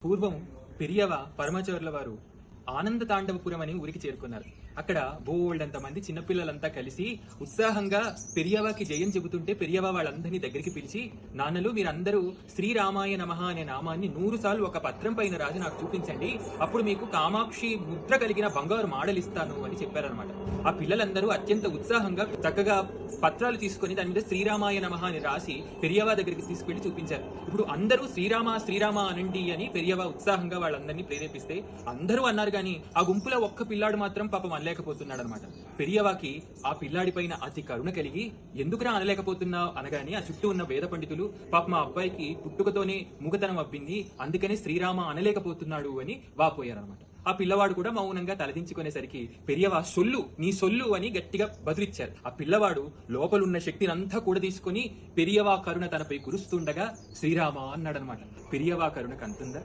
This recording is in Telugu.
పూర్వం పెరియవ పరమచోర్ల వారు ఆనంద తాండవపురం అని ఊరికి చేరుకున్నారు. అక్కడ బోల్డంత మంది చిన్నపిల్లలంతా కలిసి ఉత్సాహంగా పెరియవాకి జయం చెబుతుంటే పెరియవ వాళ్ళందరినీ దగ్గరికి పిలిచి, నాన్నలు మీరందరూ శ్రీరామాయ నమః అనే నామాన్ని 100 సార్లు ఒక పత్రం పైన రాసి నాకు చూపించండి, అప్పుడు మీకు కామాక్షి ముద్ర కలిగిన బంగారు మాడలిస్తాను అని చెప్పారనమాట. ఆ పిల్లలందరూ అత్యంత ఉత్సాహంగా చక్కగా పత్రాలు తీసుకుని దాని మీద శ్రీరామాయ నమః అని రాసి పెరియవ దగ్గరికి తీసుకెళ్లి చూపించారు. ఇప్పుడు అందరూ శ్రీరామ శ్రీరామ అనండి అని పెరియవ ఉత్సాహంగా వాళ్ళందరినీ ప్రేరేపిస్తే అందరూ అన్నారు గాని ఆ గుంపులో ఒక్క పిల్లాడు మాత్రం పాపం అనలేకపోతున్నాడు అనమాట. పెరియవాకి ఆ పిల్లాడి పైన అతి కరుణ కలిగి, ఎందుకురా అనలేకపోతున్నావు అనగానే ఆ చుట్టూ ఉన్న వేద పండితులు, పాపం మా అబ్బాయికి పుట్టుకతోనే మూగతనం అబ్బింది, అందుకనే శ్రీరామ అనలేకపోతున్నాడు అని వాపోయారనమాట. ఆ పిల్లవాడు కూడా మౌనంగా తలదించుకునేసరికి పెరియవ సొల్లు నీ సొల్లు అని గట్టిగా బదులిచ్చారు. ఆ పిల్లవాడు లోపలున్న శక్తిని అంతా కూడా తీసుకుని పెరియవ కరుణ తనపై కురుస్తుండగా శ్రీరామ అన్నాడనమాట. పెరియవ కరుణకు అంతుందా?